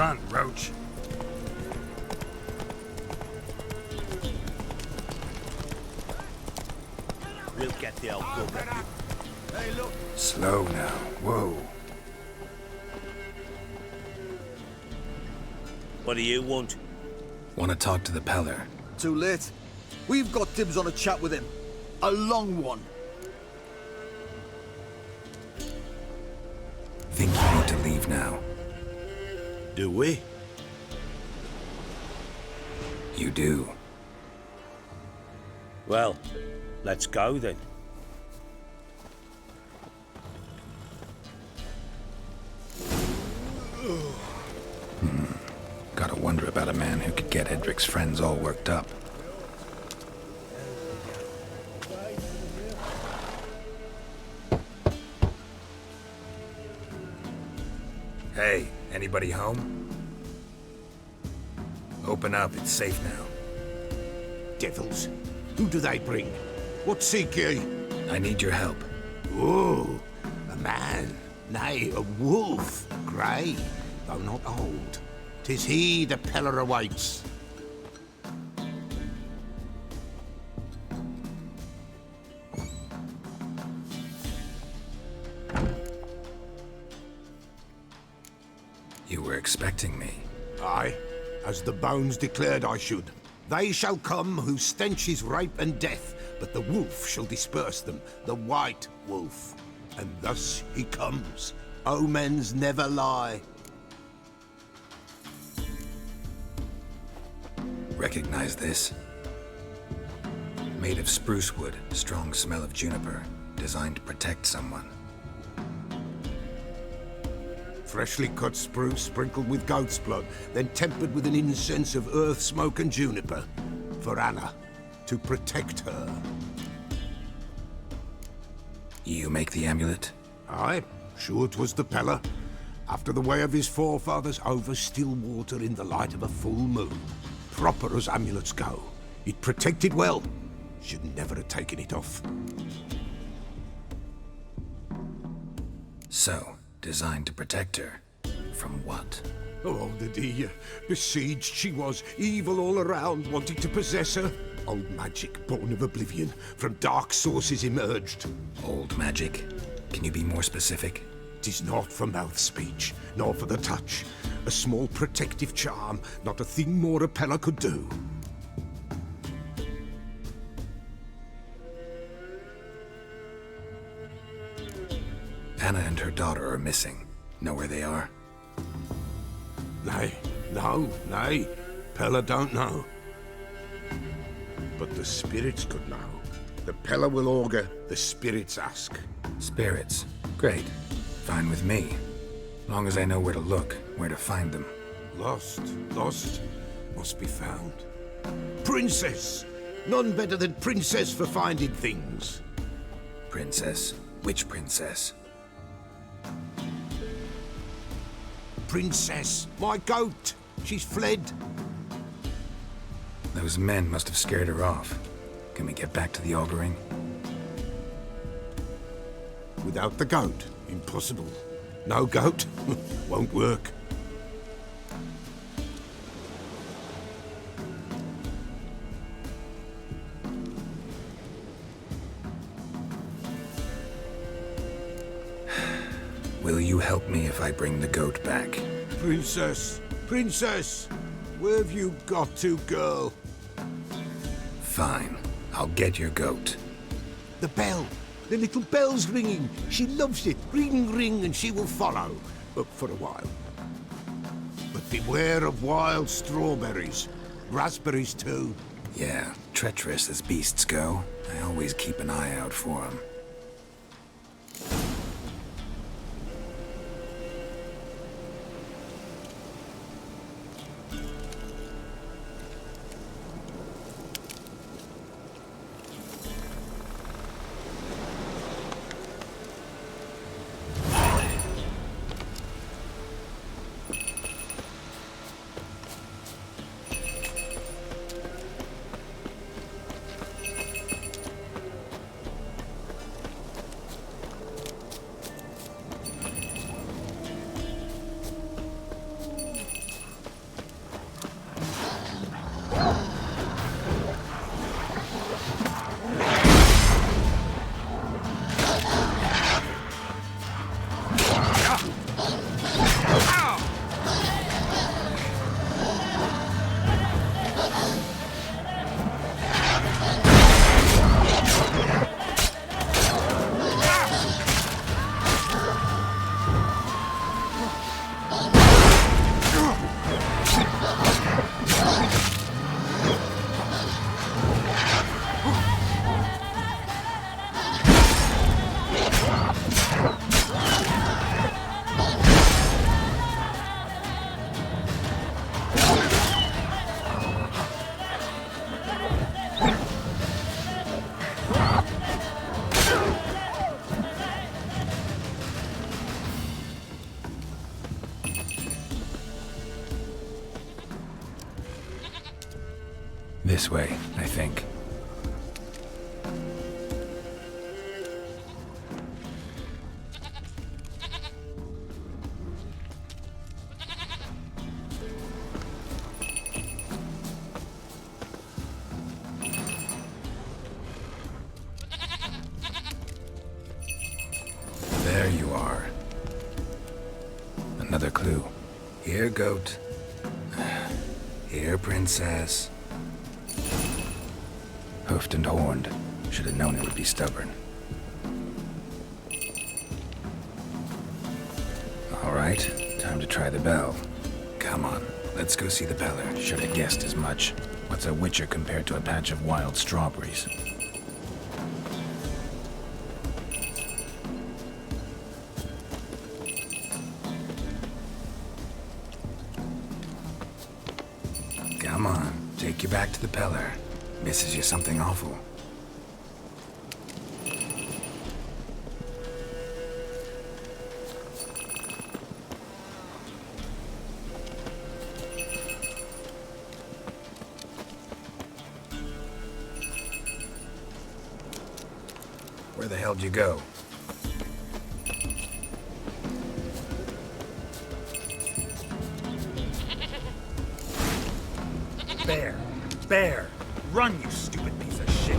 Run, Roach. We'll get the old gun. Hey, look. Slow now. Whoa. What do you want? Want to talk to the Peller? Too late. We've got dibs on a chat with him. A long one. Think you need to leave now? Do we? You do. Well, let's go then. Gotta wonder about a man who could get Edric's friends all worked up. Hey, anybody home? Open up, it's safe now. Devils, who do they bring? What seek ye? I need your help. Oh, a man, nay, a wolf, grey, though not old. 'Tis he the Peller awaits. You were expecting me. Aye, as the bones declared I should. They shall come whose stench is rape and death, but the wolf shall disperse them, the white wolf. And thus he comes. Omens never lie. Recognize this? Made of spruce wood, strong smell of juniper, designed to protect someone. Freshly cut spruce sprinkled with goat's blood, then tempered with an incense of earth, smoke and juniper. For Anna, to protect her. You make the amulet? Aye, sure 'twas the Peller. After the way of his forefathers, over still water in the light of a full moon. Proper as amulets go. It protected well. Should never have taken it off. So, designed to protect her. From what? Oh, the dear. Besieged she was, evil all around, wanting to possess her. Old magic, born of oblivion, from dark sources emerged. Old magic? Can you be more specific? 'Tis not for mouth speech, nor for the touch. A small protective charm, not a thing more a Peller could do. Anna and her daughter are missing. Know where they are? Nay, nay. Peller don't know. But the spirits could know. The Peller will augur, the spirits ask. Spirits. Great. Fine with me. Long as I know where to look, where to find them. Lost, must be found. Princess! None better than Princess for finding things. Princess? Which princess? Princess, my goat! She's fled. Those men must have scared her off. Can we get back to the auguring? Without the goat, impossible. No goat, won't work. Will you help me if I bring the goat back? Princess! Where have you got to, girl? Fine. I'll get your goat. The bell! The little bell's ringing. She loves it. Ring, ring, and she will follow. But for a while. But beware of wild strawberries. Raspberries, too. Yeah, treacherous as beasts go. I always keep an eye out for them. This way, I think. There you are. Another clue. Here, goat. Here, princess. Hoofed and horned. Should have known it would be stubborn. All right, time to try the bell. Come on, let's go see the beller. Should have guessed as much. What's a witcher compared to a patch of wild strawberries? Come on, take you back to the Peller. Misses you something awful. Where the hell'd you go? Bear! Bear! Run, you stupid piece of shit!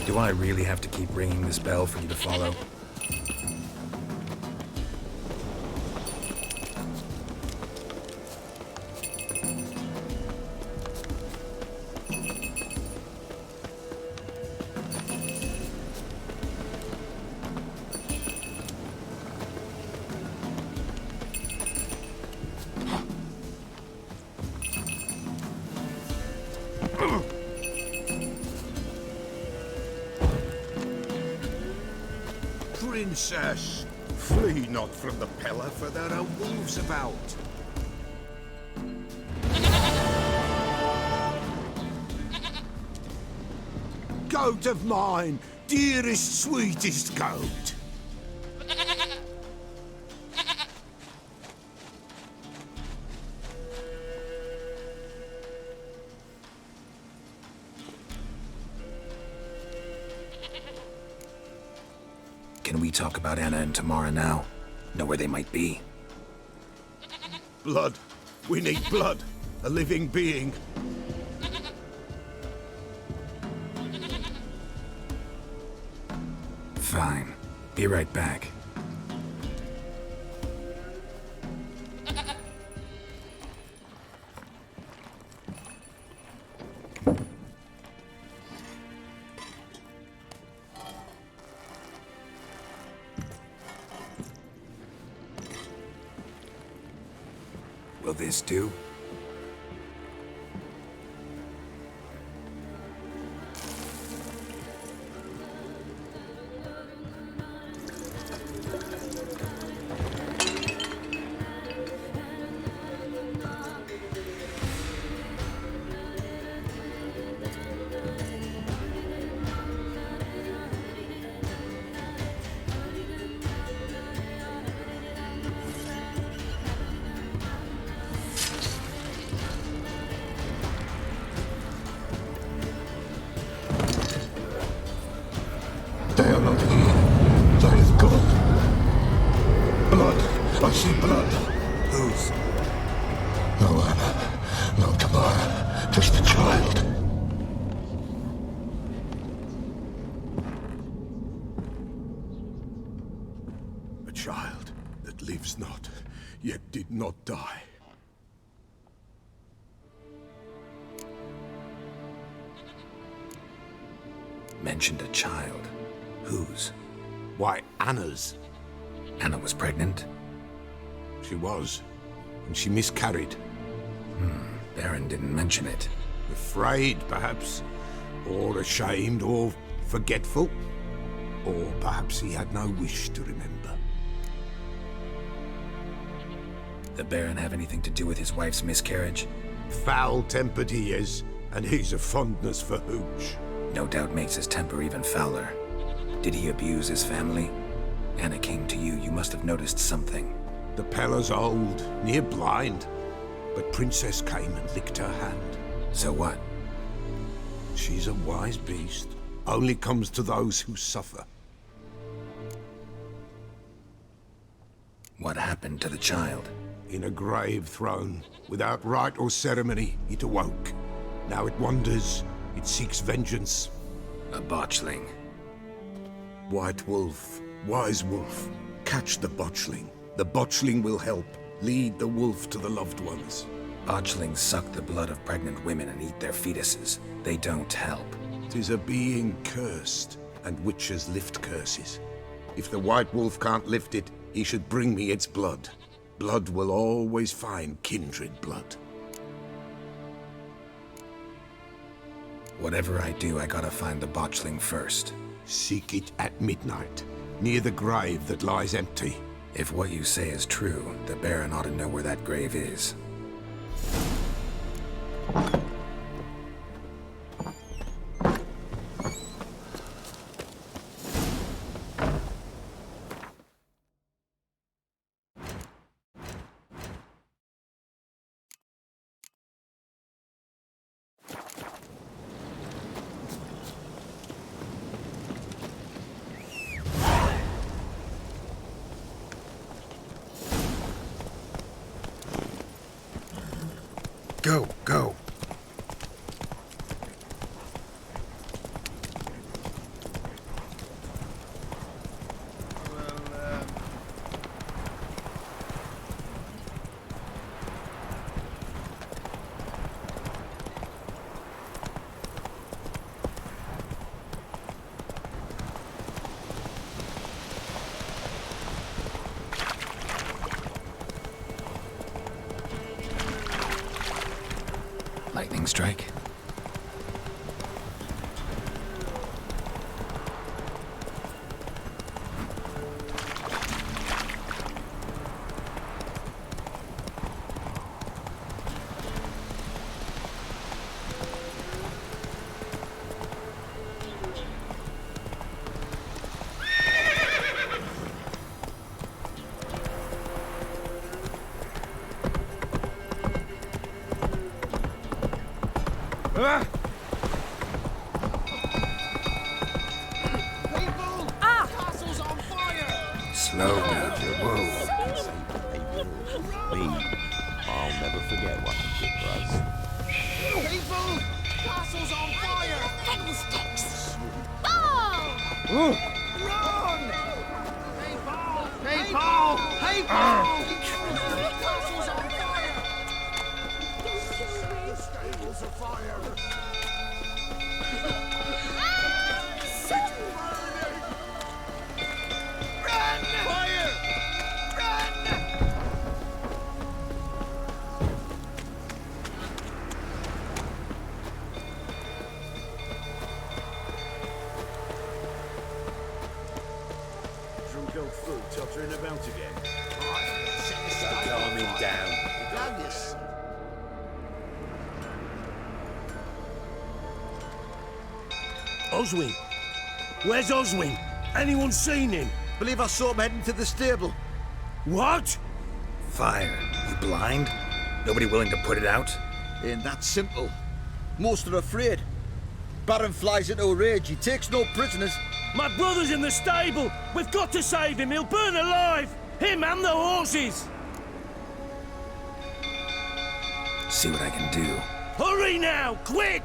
Do I really have to keep ringing this bell for you to follow? Princess, flee not from the Peller, for there are wolves about. Goat of mine, dearest, sweetest goat. Can we talk about Anna and Tamara now? Know where they might be? Blood. We need blood. A living being. Fine. Be right back. Will this do? Blood! I see blood! Whose? No Anna, no Tamara, just the child. A child that lives not, yet did not die. Mentioned a child. Whose? Why, Anna's. Anna was pregnant? She was, and she miscarried. Baron didn't mention it. Afraid, perhaps, or ashamed, or forgetful. Or perhaps he had no wish to remember. The Baron have anything to do with his wife's miscarriage? Foul-tempered he is, and he's a fondness for hooch. No doubt makes his temper even fouler. Did he abuse his family? Anna came to you, you must have noticed something. The Pella's old, near blind, but Princess came and licked her hand. So what? She's a wise beast, only comes to those who suffer. What happened to the child? In a grave thrown, without rite or ceremony, it awoke. Now it wanders, it seeks vengeance. A botchling. White Wolf, Wise Wolf, catch the botchling. The botchling will help, lead the wolf to the loved ones. Botchlings suck the blood of pregnant women and eat their fetuses. They don't help. 'Tis a being cursed, and witches lift curses. If the White Wolf can't lift it, he should bring me its blood. Blood will always find kindred blood. Whatever I do, I gotta find the botchling first. Seek it at midnight, near the grave that lies empty. If what you say is true, the Baron ought to know where that grave is. Go, go. Lightning strike? Slow down. Whoa. I'll never forget what you did for us. People! Castle's on fire! Fiddlesticks! Oh! Run! Hey, Paul! Hey, Paul! Hey, Paul! Castle's on fire! Stables are fire! Run! Fire! Run! Drunk old fool tottering about again. Don't calm him down. Gladys. Oswin! Where's Oswin? Anyone seen him? Believe I saw him heading to the stable. What? Fire. You blind? Nobody willing to put it out? Ain't that simple. Most are afraid. Baron flies into a rage. He takes no prisoners. My brother's in the stable! We've got to save him! He'll burn alive! Him and the horses! See what I can do. Hurry now, quick!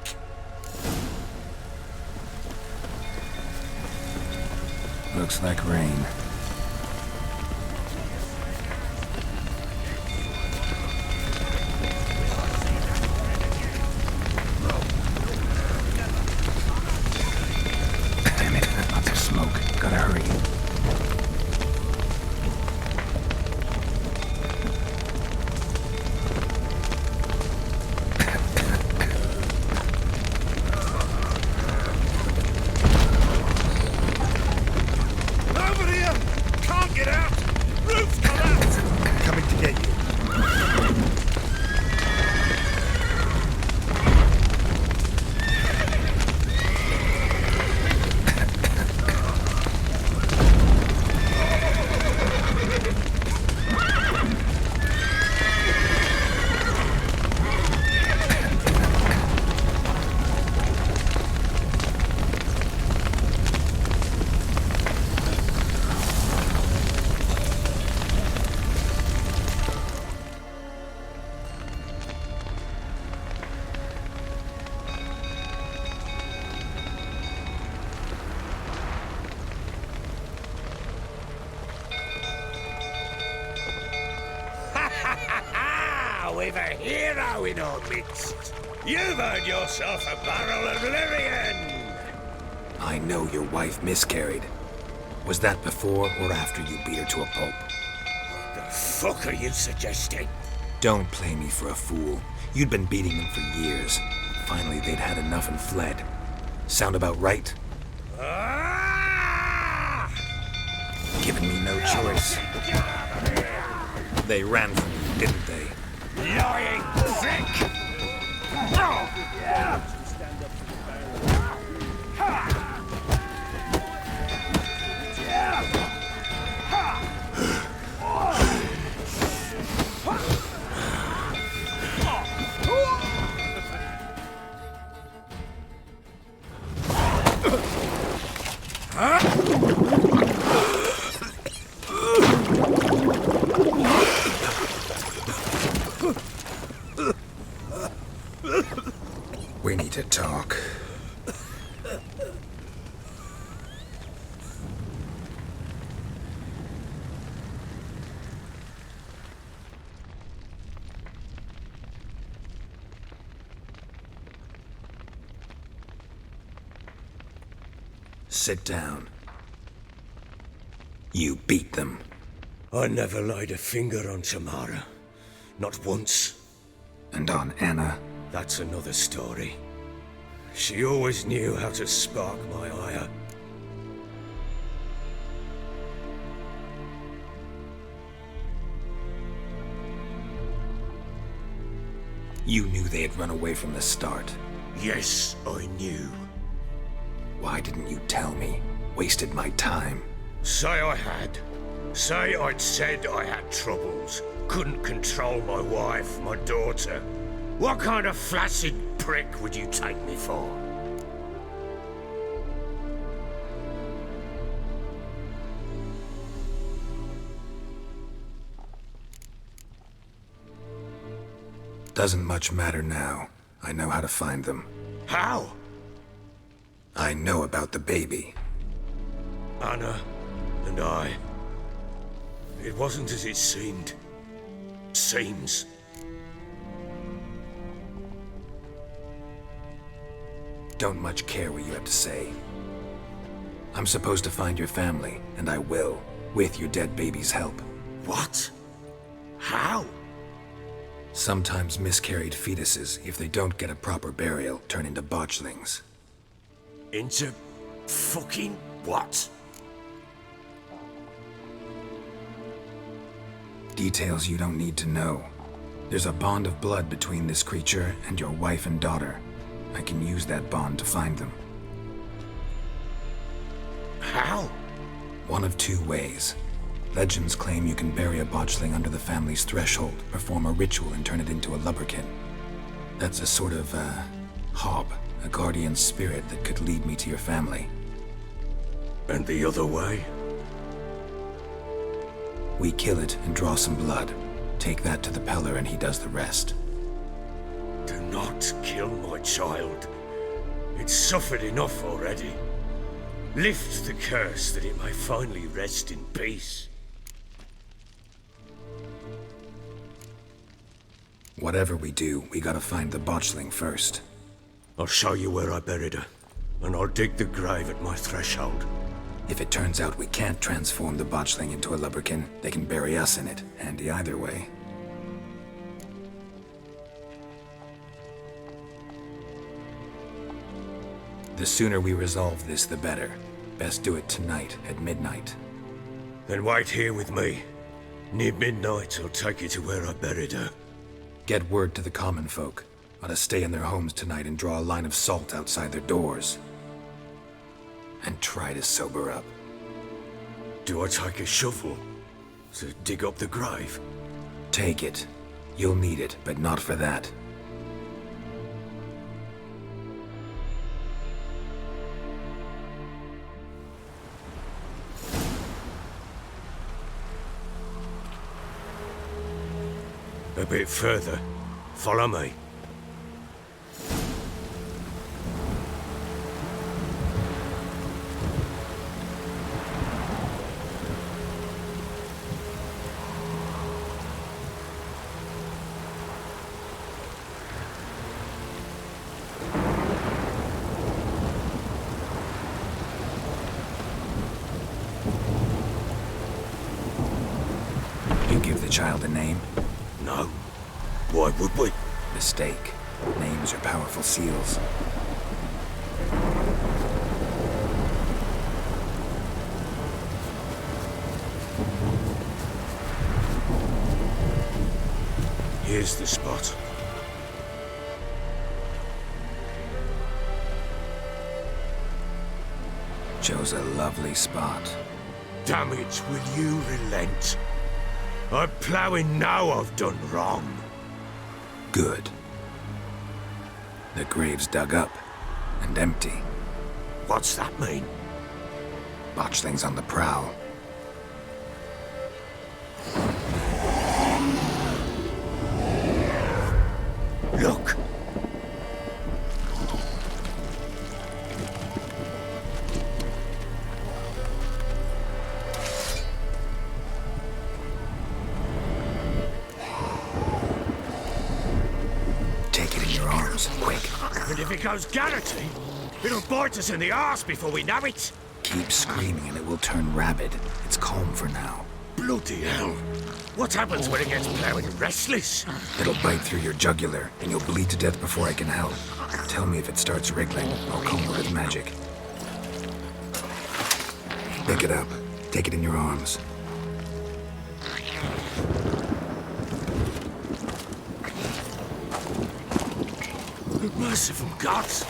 Looks like rain. Damn it, lots of smoke. Gotta hurry. Over here! Can't get out! Roof's collapsed! Coming to get you. We've a hero in our midst. You've earned yourself a barrel of Lyrian. I know your wife miscarried. Was that before or after you beat her to a pulp? The fuck are you suggesting? Don't play me for a fool. You'd been beating them for years. Finally, they'd had enough and fled. Sound about right? Ah! Giving me no choice. They ran from you, didn't they? Lying prick! We need to talk. Sit down. You beat them. I never laid a finger on Tamara. Not once. And on Anna. That's another story. She always knew how to spark my ire. You knew they had run away from the start. Yes, I knew. Why didn't you tell me? Wasted my time. Say I had. Say I'd said I had troubles. Couldn't control my wife, my daughter. What kind of flaccid prick would you take me for? Doesn't much matter now. I know how to find them. How? I know about the baby. Anna and I. It wasn't as it seemed. Seems. Don't much care what you have to say. I'm supposed to find your family, and I will, with your dead baby's help. What? How? Sometimes miscarried fetuses, if they don't get a proper burial, turn into botchlings. Into fucking what? Details you don't need to know. There's a bond of blood between this creature and your wife and daughter. I can use that bond to find them. How? One of two ways. Legends claim you can bury a botchling under the family's threshold, perform a ritual, and turn it into a lubberkin. That's a sort of, hob, a guardian spirit that could lead me to your family. And the other way? We kill it and draw some blood. Take that to the Peller and he does the rest. Do not kill my child. It's suffered enough already. Lift the curse that it may finally rest in peace. Whatever we do, we gotta find the botchling first. I'll show you where I buried her, and I'll dig the grave at my threshold. If it turns out we can't transform the botchling into a lubberkin, they can bury us in it. Handy either way. The sooner we resolve this, the better. Best do it tonight, at midnight. Then wait here with me. Near midnight, I'll take you to where I buried her. Get word to the common folk. Ought to stay in their homes tonight and draw a line of salt outside their doors. And try to sober up. Do I take a shovel to dig up the grave? Take it. You'll need it, but not for that. A bit further. Follow me. You give the child a name? No. Why would we? Mistake. Names are powerful seals. Here's the spot. Chose a lovely spot. Damn it, will you relent? I'm ploughing now I've done wrong. Good. The grave's dug up and empty. What's that mean? Botchling's on the prowl. Look! Take it in your arms, quick. And if it goes Garrity, it'll bite us in the arse before we know it. Keep screaming and it will turn rabid. It's calm for now. Bloody hell. What happens when it gets ploughing restless? It'll bite through your jugular and you'll bleed to death before I can help. Tell me if it starts wriggling. I'll comb it with magic. Pick it up. Take it in your arms. Merciful gods!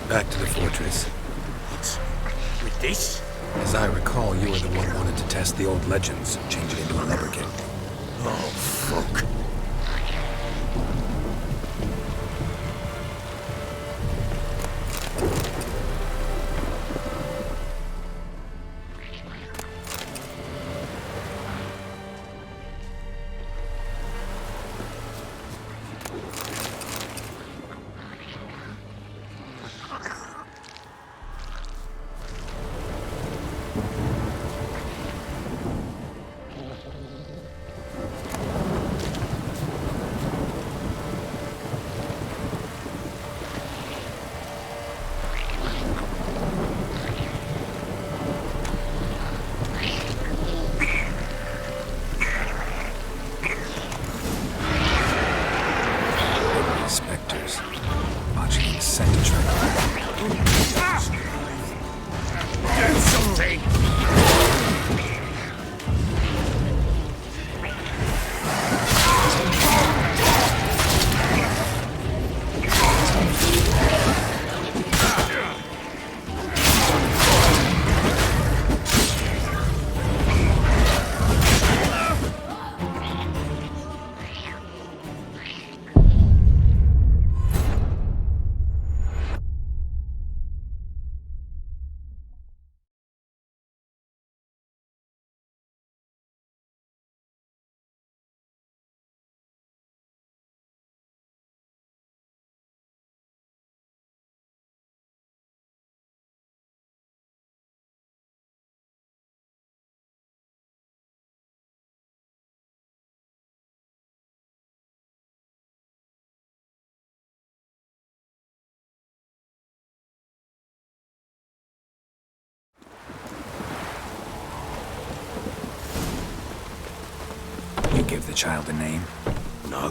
Back to the fortress. What? With this? As I recall, you were the one who wanted to test the old legends, change it into a lubberkin. Oh, fuck. give the child a name? No.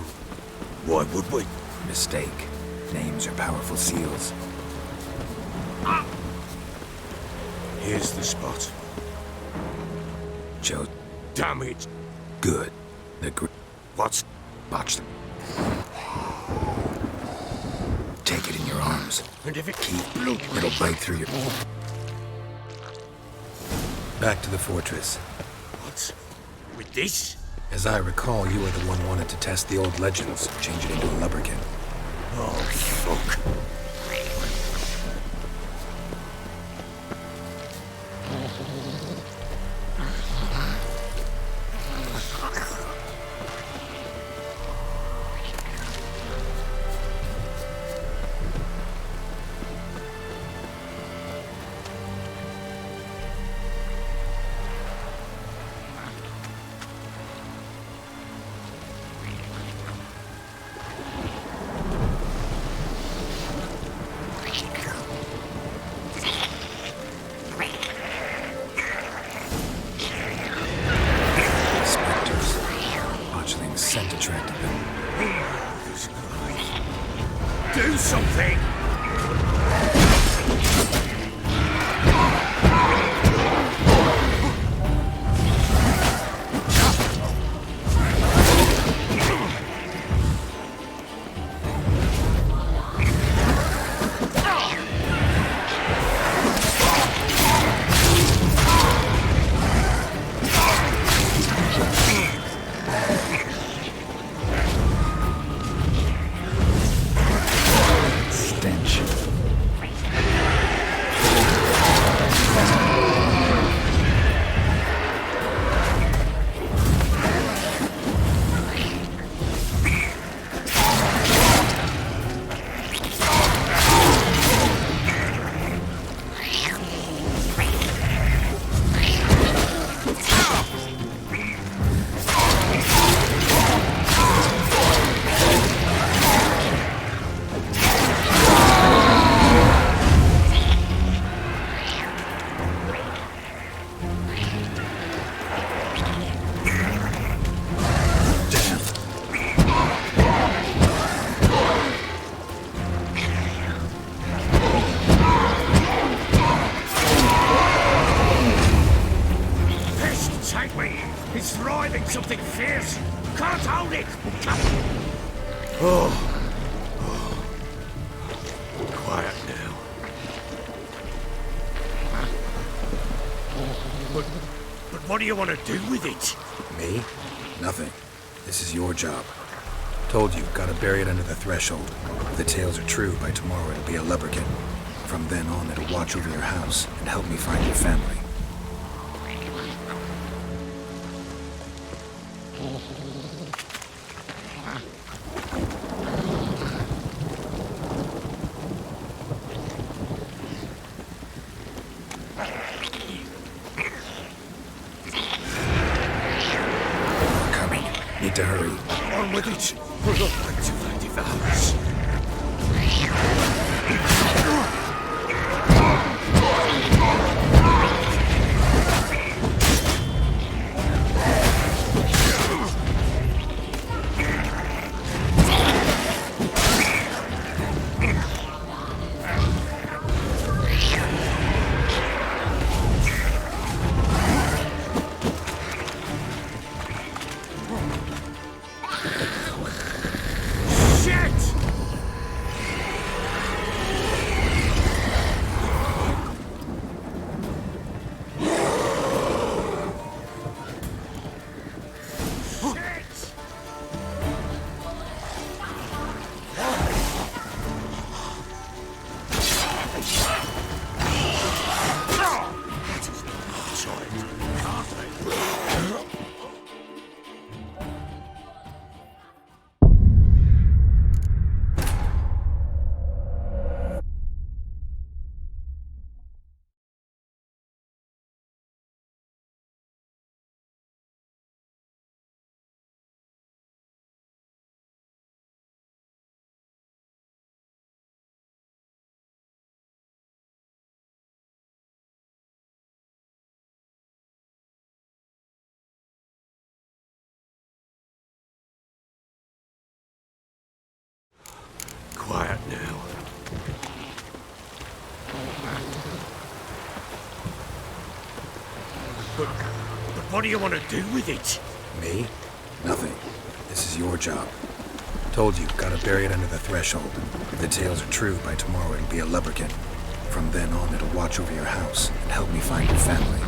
Why would we? Mistake. Names are powerful seals. Here's the spot. Joe, Damn it. good. What's... Botched. Take it in your arms. And if it Keep. blood... It'll bite through your... Back to the fortress. What? With this? As I recall, you were the one wanted to test the old legends, change it into a lubricant. Oh, fuck. Spectres. Botchling's scent attracted them. Do something! Stench. Pest, take me! It's writhing something fierce! Can't hold it! Oh. Quiet now. But what do you want to do with it? Me? Nothing. This is your job. Told you, gotta bury it under the threshold. If the tales are true, by tomorrow it'll be a lubricant. From then on, it'll watch over your house and help me find your family. Coming. Need to hurry. On with it! Activate the house. Shit! What do you want to do with it? Me? Nothing. This is your job. Told you, gotta bury it under the threshold. If the tales are true, by tomorrow it'll be a lubberkin. From then on, it'll watch over your house and help me find your family.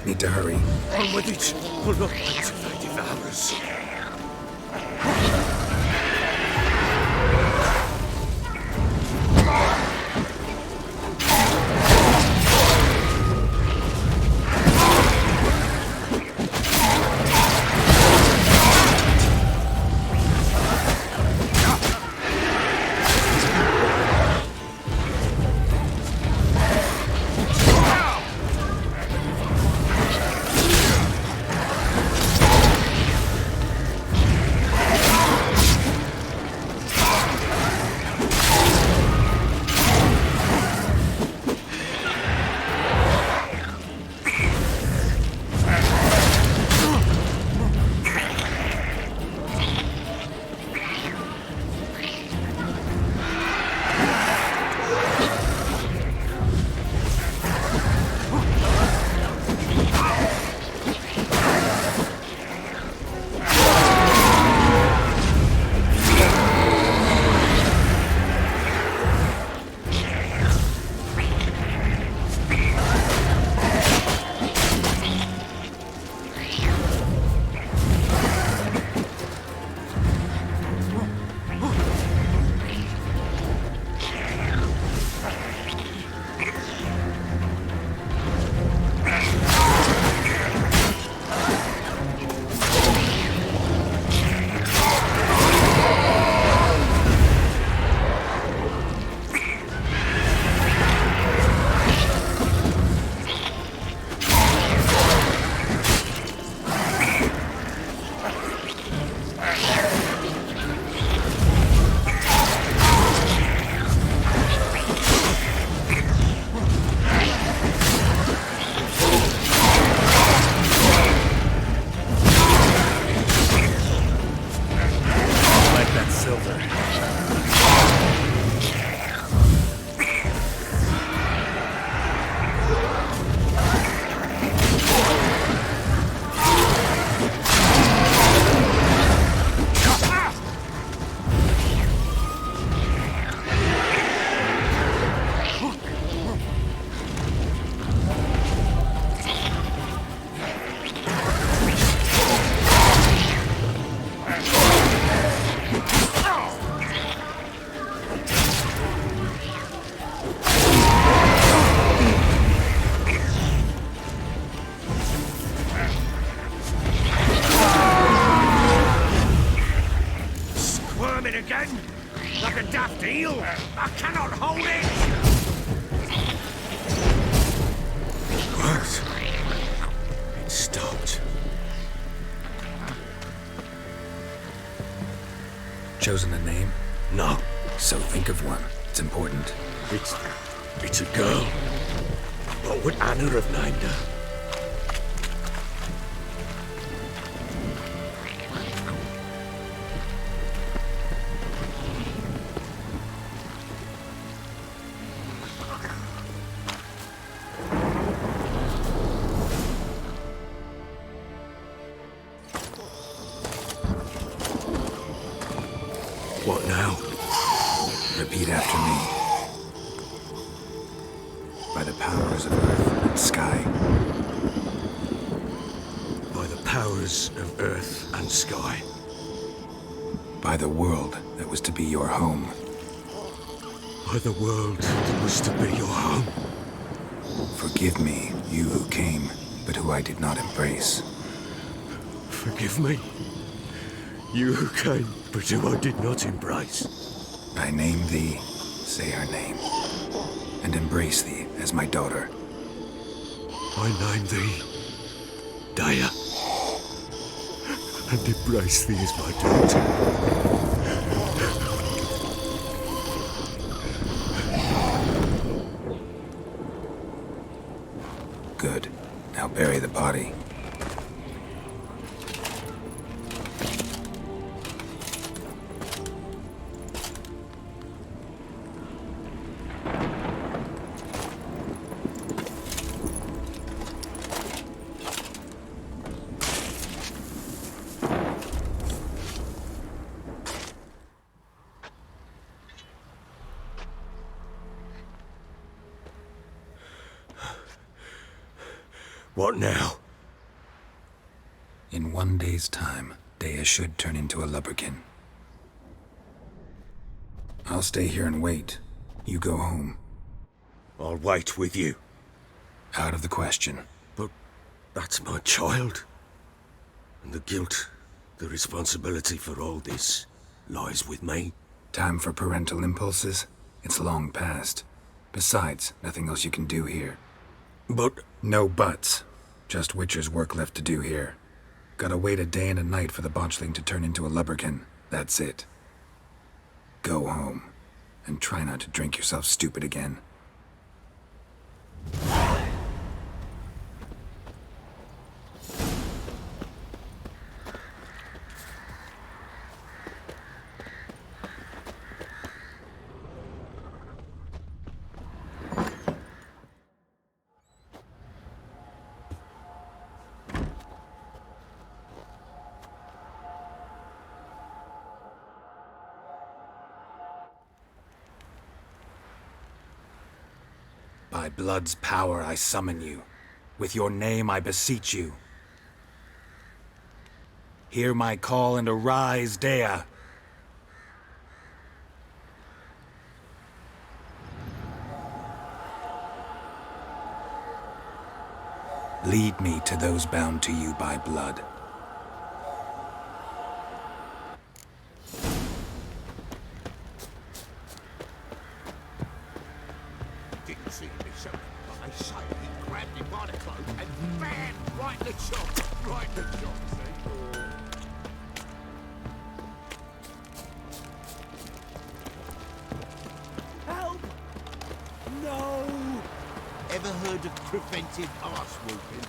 Need to hurry. On with it. Pull up until they devour us. Again? Like a daft eel? I cannot hold it! What? It stopped. Chosen a name? No. So think of one. It's important. It's a girl. What would Anna have named her? What now? Repeat after me. By the powers of earth and sky. By the powers of earth and sky. By the world that was to be your home. By the world that was to be your home. Forgive me, you who came, but who I did not embrace. Forgive me. You who came, but who I did not embrace. I name thee, say her name, and embrace thee as my daughter. I name thee, Daya, and embrace thee as my daughter. body. What now? In 1 day's time, Dea should turn into a lubberkin. I'll stay here and wait. You go home. I'll wait with you. Out of the question. But that's my child. And the guilt, the responsibility for all this lies with me. Time for parental impulses? It's long past. Besides, nothing else you can do here. But No buts. Just Witcher's work left to do here. Gotta wait a day and a night for the botchling to turn into a lubberkin. That's it. Go home. And try not to drink yourself stupid again. By blood's power I summon you. With your name I beseech you. Hear my call and arise, Dea. Lead me to those bound to you by blood. Didn't see him himself, but they say he grabbed him by the cloak and bam! Right in the chop! Right in the chop, see? Help! No! Ever heard of preventive arse whooping?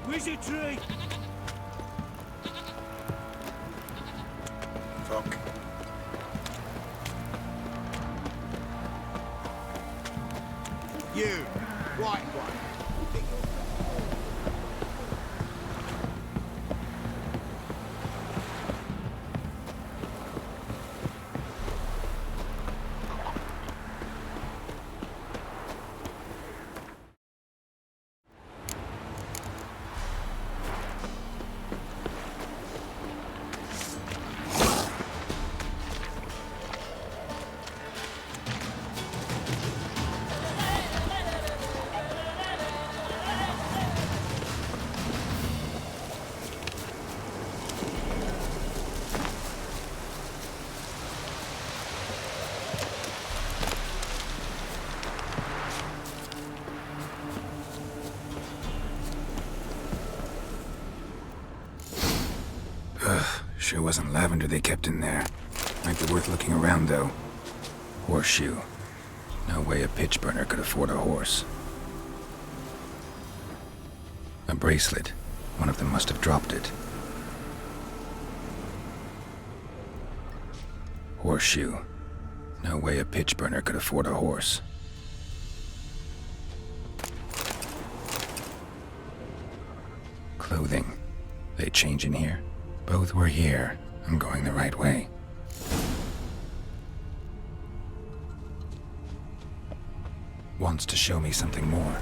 Wizardry! Fuck. You, white one. Sure wasn't lavender they kept in there. Might be worth looking around, though. Horseshoe. No way a pitch burner could afford a horse. A bracelet. One of them must have dropped it. Horseshoe. No way a pitch burner could afford a horse. Clothing. They change in here? Both were here. I'm going the right way. Wants to show me something more.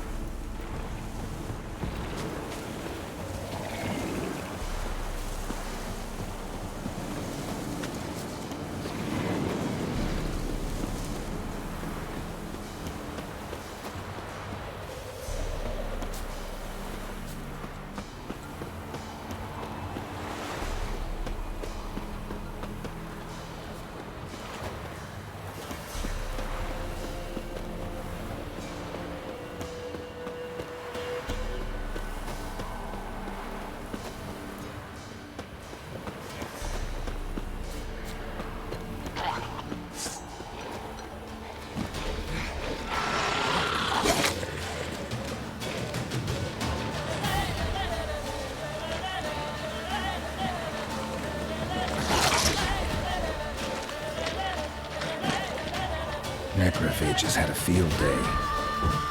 Necrophages had a field day.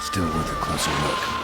Still worth a closer look.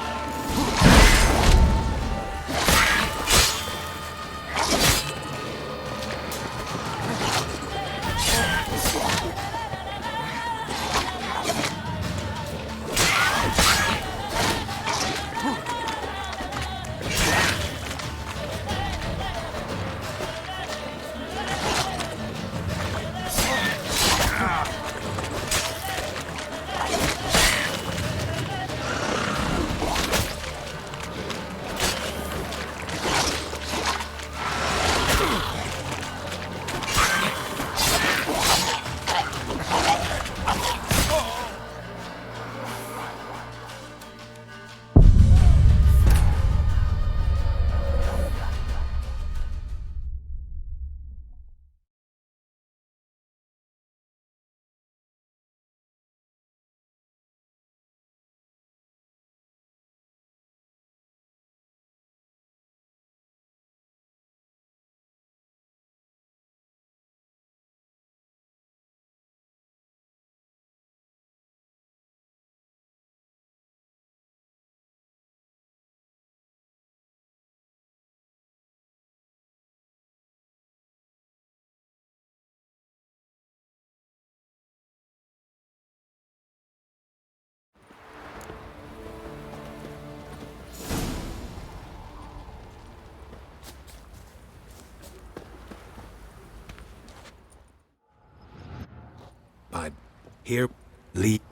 Here, Lee.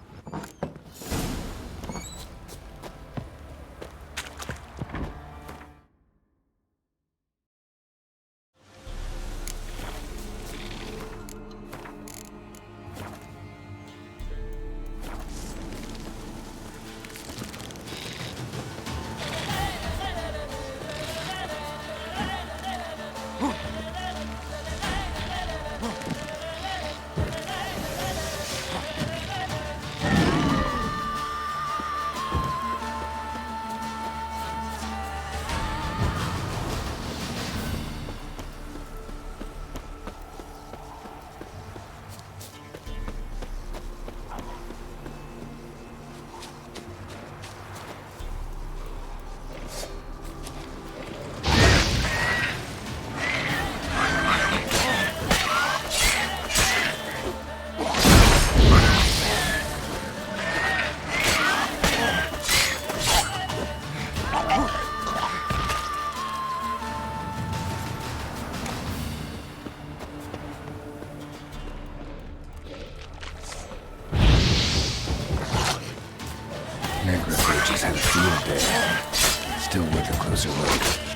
Necrophages had a field day. Still worth a closer look.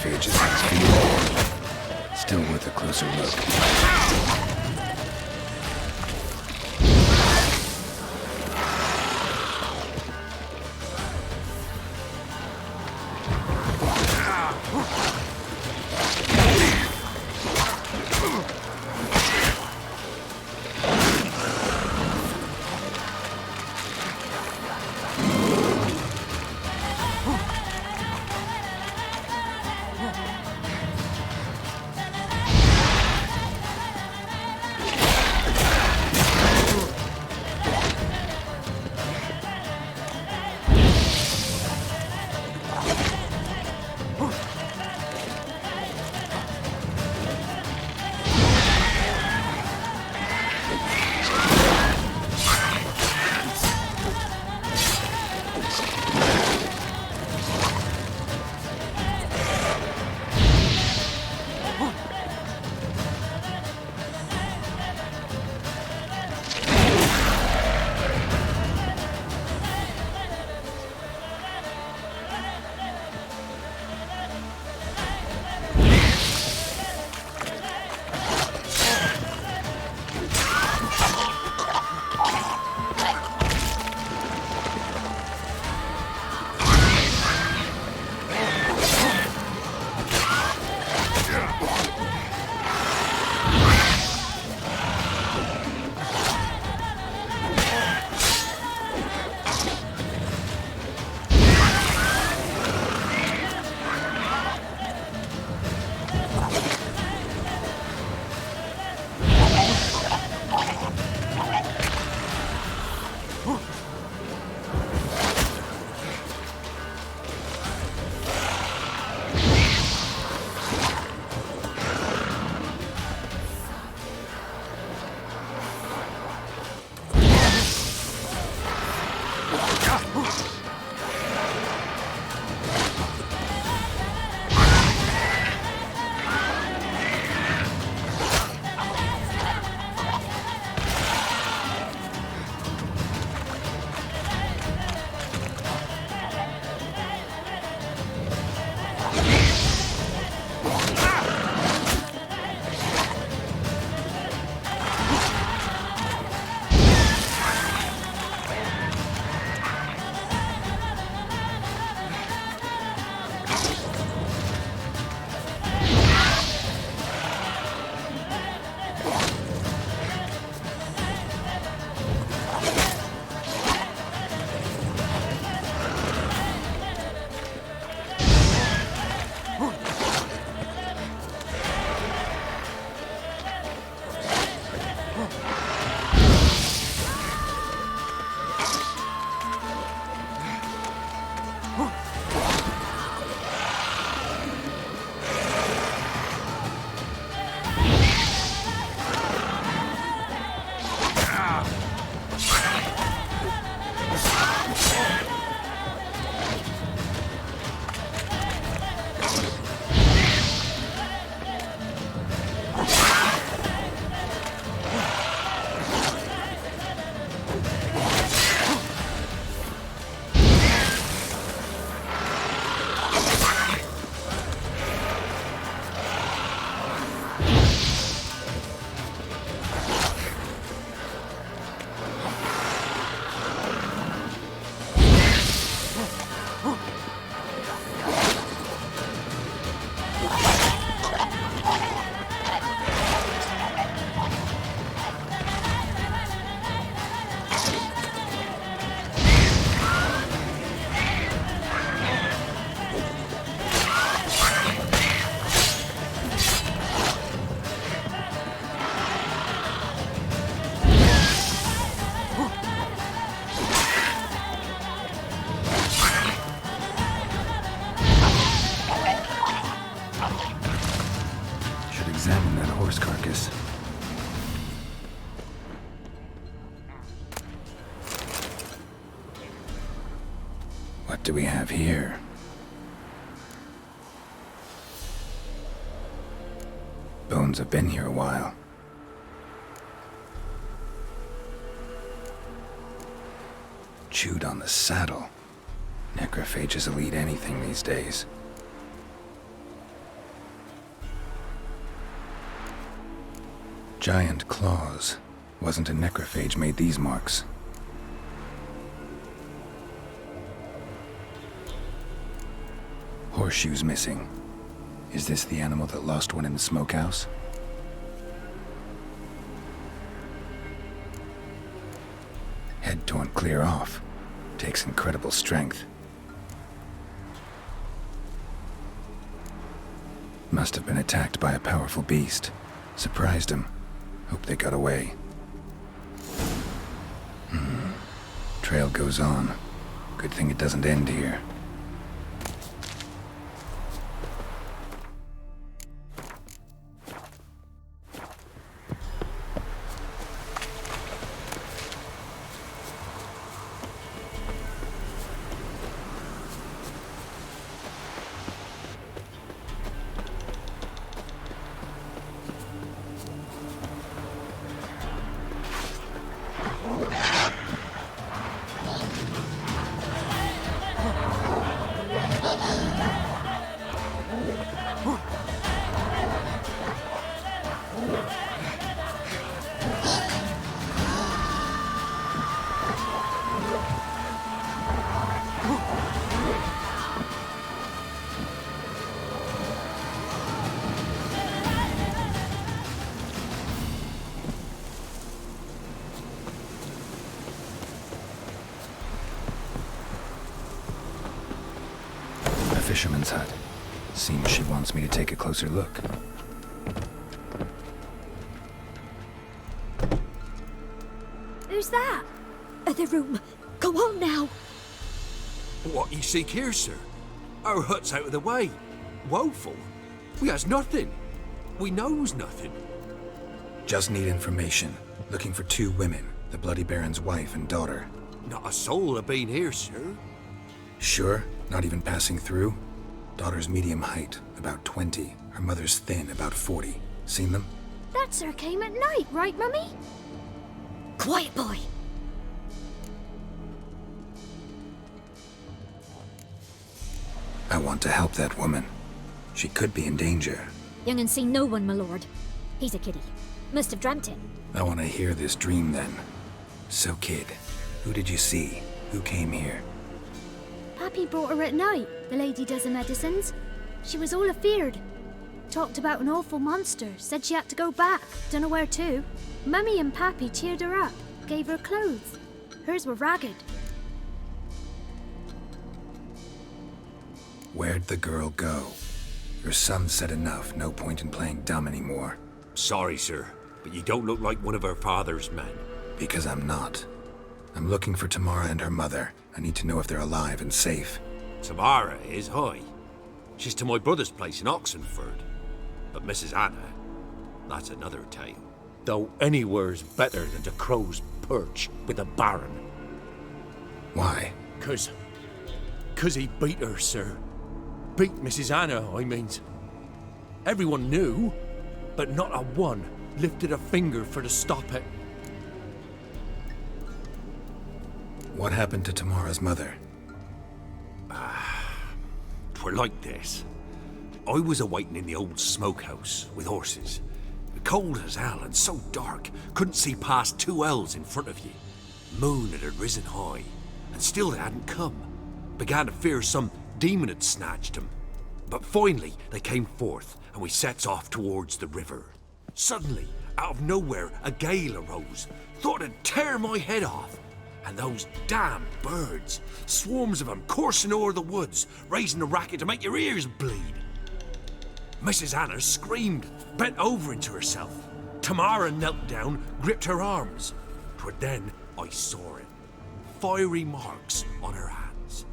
necrophages in his field. Still worth a closer look. Examine that horse carcass. What do we have here? Bones have been here a while. Chewed on the saddle. Necrophages will eat anything these days. Giant claws. Wasn't a necrophage made these marks. Horseshoes missing. Is this the animal that lost one in the smokehouse? Head torn clear off. Takes incredible strength. Must have been attacked by a powerful beast. Surprised him. Hope they got away. Trail goes on. Good thing it doesn't end here. Fisherman's hut. Seems she wants me to take a closer look. Who's that? The room. Go on now. What ye seek here, sir? Our hut's out of the way. Woeful. We has nothing. We knows nothing. Just need information. Looking for 2 women. The Bloody Baron's wife and daughter. Not a soul have been here, sir. Sure? Not even passing through? Daughter's medium height, about 20. Her mother's thin, about 40. Seen them? That sir came at night, right, Mummy? Quiet, boy. I want to help that woman. She could be in danger. Young and seen no one, my lord. He's a kiddie. Must have dreamt it. I want to hear this dream then. So kid, who did you see? Who came here? Pappy brought her at night, the lady does the medicines. She was all afeared. Talked about an awful monster, said she had to go back, dunno where to. Mummy and Pappy cheered her up, gave her clothes. Hers were ragged. Where'd the girl go? Your son said enough, no point in playing dumb anymore. Sorry, sir, but you don't look like one of our father's men. Because I'm not. I'm looking for Tamara and her mother. I need to know if they're alive and safe. Tamara is high. She's to my brother's place in Oxenford. But Mrs. Anna, that's another tale. Though anywhere's better than to Crow's Perch with the Baron. Why? 'Cause he beat her, sir. Beat Mrs. Anna, I means. Everyone knew, but not a one lifted a finger for to stop it. What happened to Tamara's mother? 'Twere like this. I was awaiting in the old smokehouse with horses. Cold as hell and so dark, couldn't see past 2 ells in front of you. Moon had risen high, and still they hadn't come. Began to fear some demon had snatched them. But finally they came forth, and we sets off towards the river. Suddenly, out of nowhere, a gale arose. Thought it'd tear my head off. And those damn birds, swarms of them coursing o'er the woods, raising a racket to make your ears bleed. Mrs. Anna screamed, bent over into herself. Tamara knelt down, gripped her arms. 'Twere then I saw it. Fiery marks on her hands.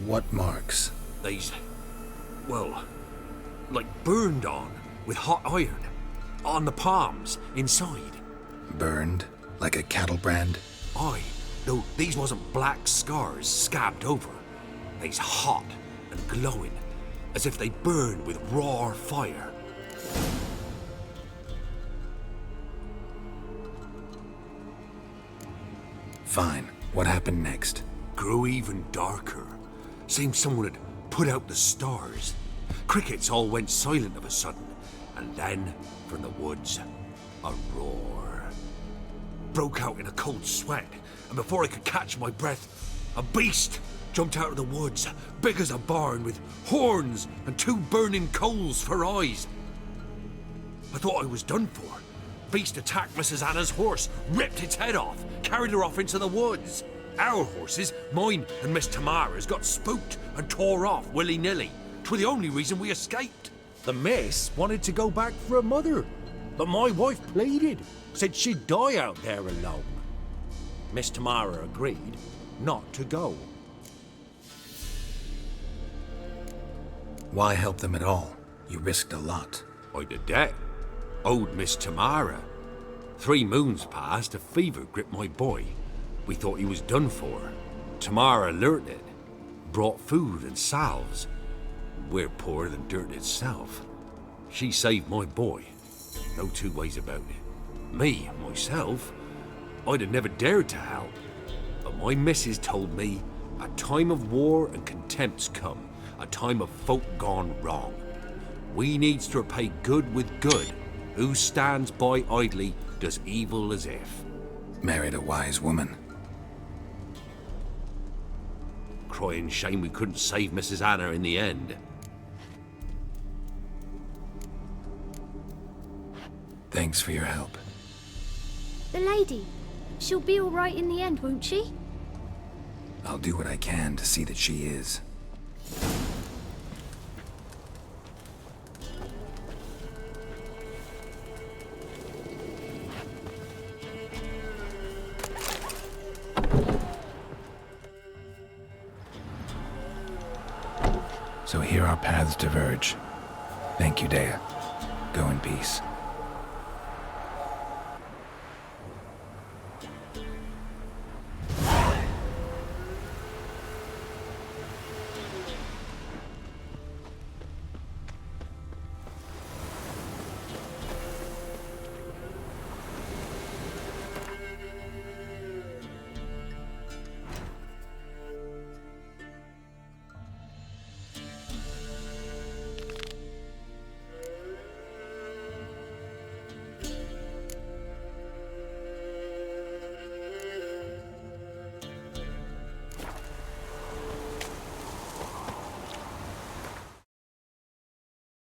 What marks? These, well, like burned on with hot iron. On the palms, inside. Burned? Like a cattle brand? Aye, though these wasn't black scars scabbed over. They's hot and glowing, as if they burned with raw fire. Fine. What happened next? grew even darker. Seemed someone had put out the stars. Crickets all went silent of a sudden, and then, from the woods, a roar. Broke out in a cold sweat, and before I could catch my breath, a beast jumped out of the woods, big as a barn, with horns and 2 burning coals for eyes. I thought I was done for. Beast attacked Mrs. Anna's horse, ripped its head off, carried her off into the woods. Our horses, mine and Miss Tamara's, got spooked and tore off willy-nilly. 'Twas the only reason we escaped. The miss wanted to go back for her mother, but my wife pleaded, said she'd die out there alone. Miss Tamara agreed not to go. Why help them at all? You risked a lot. I'd a debt. Owed Miss Tamara. 3 moons passed, a fever gripped my boy. We thought he was done for. Tamara learnt it. Brought food and salves. We're poorer than dirt itself. She saved my boy. No 2 ways about it. Me, myself, I'd have never dared to help. But my missus told me a time of war and contempt's come. A time of folk gone wrong. We needs to repay good with good. Who stands by idly does evil as if. Married a wise woman. Crying shame we couldn't save Mrs. Anna in the end. Thanks for your help. The lady. She'll be all right in the end, won't she? I'll do what I can to see that she is. So here our paths diverge. Thank you, Dea. Go in peace.